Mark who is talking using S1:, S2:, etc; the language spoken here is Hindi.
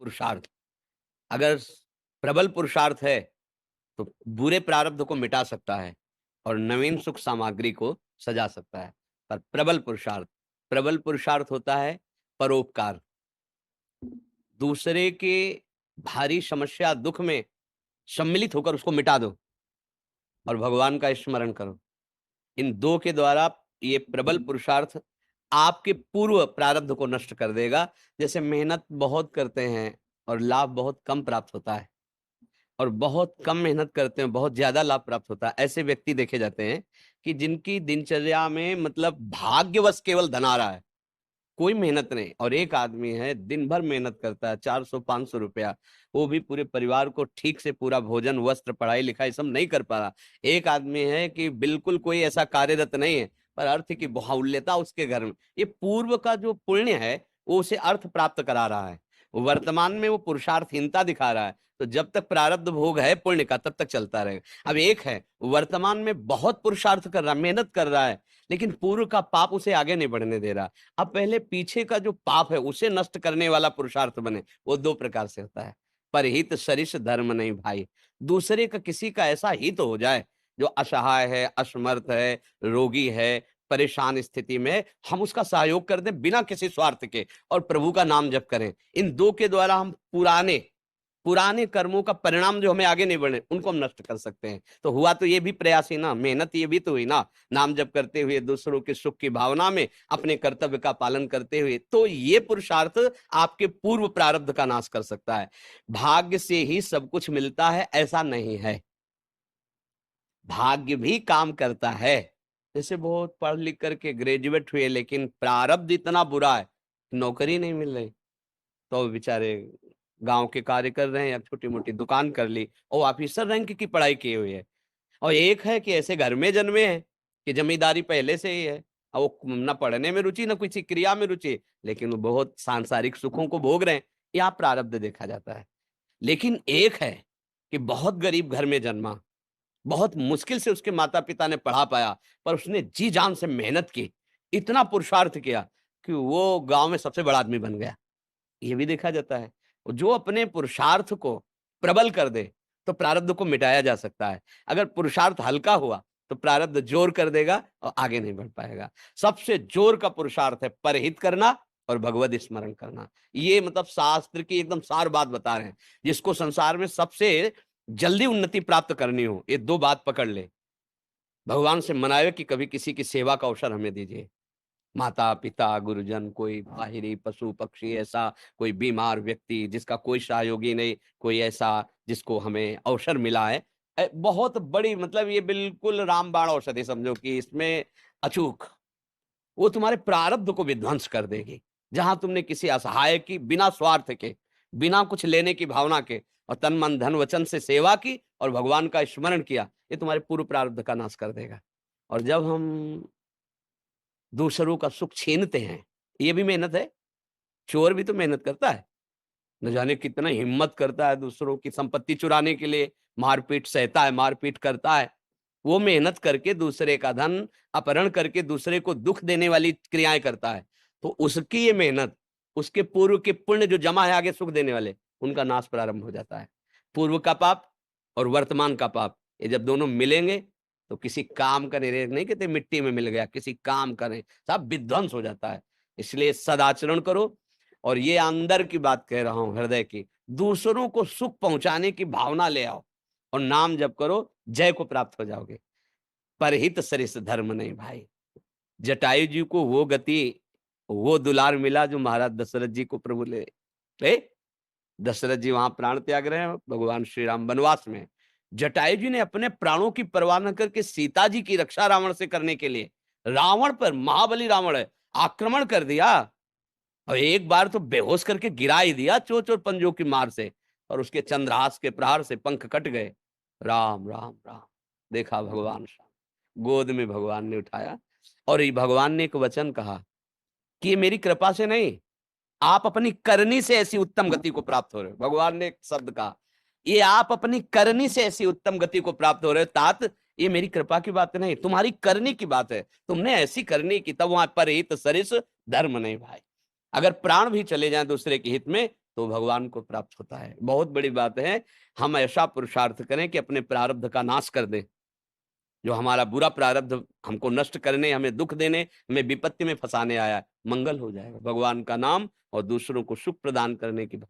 S1: पुरुषार्थ। अगर प्रबल पुरुषार्थ है तो बुरे प्रारब्ध को मिटा सकता है और नवीन सुख सामग्री को सजा सकता है। पर प्रबल पुरुषार्थ होता है परोपकार। दूसरे के भारी समस्या दुख में सम्मिलित होकर उसको मिटा दो और भगवान का स्मरण करो। इन 2 के द्वारा ये प्रबल पुरुषार्थ आपके पूर्व प्रारब्ध को नष्ट कर देगा। जैसे मेहनत बहुत करते हैं और लाभ बहुत कम प्राप्त होता है, और बहुत कम मेहनत करते हैं, बहुत ज़्यादा लाभ प्राप्त होता है। ऐसे व्यक्ति देखे जाते हैं कि जिनकी दिनचर्या में मतलब भाग्यवश केवल धन आ रहा है, कोई मेहनत नहीं। और एक आदमी है दिन भर मेहनत करता है, 400-500 रुपया, वो भी पूरे परिवार को ठीक से पूरा भोजन, वस्त्र, पढ़ाई-लिखाई सब नहीं कर पा रहा। एक आदमी है कि बिल्कुल कोई ऐसा कार्यरत नहीं है, पर अर्थ की बाहुल्यता उसके घर में। ये पूर्व का जो पुण्य है, वो उसे अर्थ प्राप्त करा रहा है। वर्तमान में वो पुरुषार्थहीनता दिखा रहा है, तो जब तक प्रारब्ध भोग है पुण्य का, तब तक चलता रहेगा। अब एक है वर्तमान में बहुत पुरुषार्थ कर रहा है, मेहनत कर रहा है, लेकिन पूर्व का पाप उसे आगे नहीं बढ़ने दे रहा। अब पहले पीछे का जो पाप है उसे नष्ट करने वाला पुरुषार्थ बने। वो 2 प्रकार से होता है। परहित सरिस धर्म नहीं भाई। दूसरे का किसी का ऐसा हित हो जाए जो असहाय है, असमर्थ है, रोगी है, परेशान स्थिति में है, हम उसका सहयोग कर दें बिना किसी स्वार्थ के और प्रभु का नाम जप करें। इन 2 के द्वारा हम पुराने पुराने कर्मों का परिणाम जो हमें आगे नहीं बढ़े, उनको हम नष्ट कर सकते हैं। तो हुआ तो ये भी प्रयास ही ना, मेहनत ये भी तो हुई ना, नाम जप करते हुए दूसरों के सुख की भावना में अपने कर्तव्य का पालन करते हुए। तो ये पुरुषार्थ आपके पूर्व प्रारब्ध का नाश कर सकता है। भाग्य से ही सब कुछ मिलता है ऐसा नहीं है, भाग्य भी काम करता है। जैसे बहुत पढ़ लिख करके ग्रेजुएट हुए, लेकिन प्रारब्ध इतना बुरा है, नौकरी नहीं मिल रही, तो बेचारे गाँव के कार्य कर रहे हैं या छोटी-मोटी दुकान कर ली और ऑफिसर रैंक की पढ़ाई किए हुए है। और एक है कि ऐसे घर में जन्मे हैं कि ज़मींदारी पहले से ही है। और वो ना पढ़ने में रुचि, ना किसी क्रिया में रुचि, लेकिन वो बहुत सांसारिक सुखों को भोग रहे हैं। यहाँ प्रारब्ध देखा जाता है। लेकिन एक है कि बहुत गरीब घर में जन्मा, बहुत मुश्किल से उसके माता-पिता ने पढ़ा पाया, पर उसने जी-जान से मेहनत की, इतना पुरुषार्थ किया कि वो गाँव में सबसे बड़ा आदमी बन गया। ये भी देखा जाता है। और जो अपने पुरुषार्थ को प्रबल कर दे, तो प्रारब्ध को मिटाया जा सकता है। अगर पुरुषार्थ हल्का हुआ, तो प्रारब्ध जोर कर देगा और आगे नहीं बढ़ पाएगा। सबसे जोर का पुरुषार्थ है परहित करना और भगवत स्मरण करना। ये मतलब शास्त्र की एकदम सार बात बता रहे हैं। जिसको संसार में सबसे जल्दी उन्नति प्राप्त करनी हो, ये 2 बात पकड़ ले। भगवान से मनावे कि कभी किसी की सेवा का अवसर हमें दीजिए। माता-पिता, गुरुजन, कोई बाहरी पशु-पक्षी, ऐसा कोई बीमार व्यक्ति जिसका कोई सहयोगी नहीं, कोई ऐसा जिसको हमें अवसर मिला है। बहुत बड़ी मतलब ये बिल्कुल रामबाण औषधि समझो कि इसमें अचूक, वो तुम्हारे प्रारब्ध को विध्वंस कर देगी। जहाँ तुमने किसी असहाय की बिना स्वार्थ के, बिना कुछ लेने की भावना के और तन, मन, धन, वचन से सेवा की और भगवान का स्मरण किया, ये तुम्हारे पूर्व प्रारब्ध का नाश कर देगा। और जब हम दूसरों का सुख छीनते हैं, ये भी मेहनत है। चोर भी तो मेहनत करता है। न जाने कितना हिम्मत करता है दूसरों की संपत्ति चुराने के लिए, मारपीट सहता है, मारपीट करता है। वो मेहनत करके दूसरे का धन अपहरण करके दूसरे को दुःख देने वाली क्रियाएँ करता है। तो उसकी ये मेहनत, उसके पूर्व के पुण्य जो जमा है आगे सुख देने वाले, उनका नाश प्रारंभ हो जाता है। पूर्व का पाप और वर्तमान का पाप, ये जब दोनों मिलेंगे, तो किसी काम का नहीं कहते मिट्टी में मिल गया, किसी काम का नहीं, सब विध्वंस हो जाता है। इसलिए सदाचरण करो। और ये अंदर की बात कह रहा हूँ, हृदय की, दूसरों को सुख पहुँचाने की भावना ले आओ और नाम जप करो, जय को प्राप्त हो जाओगे। परहित सरिस धर्म नहीं भाई। जटायु जी को वो गति, वो दुलार मिला जो महाराज दशरथ जी को प्रभु ले ए? दशरथ जी वहां प्राण त्याग रहे हैं, भगवान श्री राम वनवास में। जटायु जी ने अपने प्राणों की परवाह न करके सीता जी की रक्षा रावण से करने के लिए रावण पर, महाबली रावण है, आक्रमण कर दिया और एक बार तो बेहोश करके गिरा ही दिया चोंच और पंजों की मार से, और उसके चंद्रहास के प्रहार से पंख कट गए। राम राम राम, देखा भगवान श्याम, गोद में भगवान ने उठाया और ये भगवान ने एक वचन कहा कि ये मेरी कृपा से नहीं, आप अपनी करनी से ऐसी उत्तम गति को प्राप्त हो रहे हो। भगवान ने एक शब्द कहा, ये आप अपनी करनी से ऐसी उत्तम गति को प्राप्त हो रहे हो। तात, ये मेरी कृपा की बात नहीं, तुम्हारी करनी की बात है। तुमने ऐसी करनी की, तब वहां परहित सरिस धर्म नहीं भाई। अगर प्राण भी चले जाएं दूसरे के हित में, तो भगवान को प्राप्त होता है। बहुत बड़ी बात है, हम ऐसा पुरुषार्थ करें कि अपने प्रारब्ध का नाश कर दें। जो हमारा बुरा प्रारब्ध हमको नष्ट करने, हमें दुःख देने, हमें विपत्ति में फँसाने आया है, मंगल हो जाएगा। भगवान का नाम और दूसरों को सुख प्रदान करने की भाव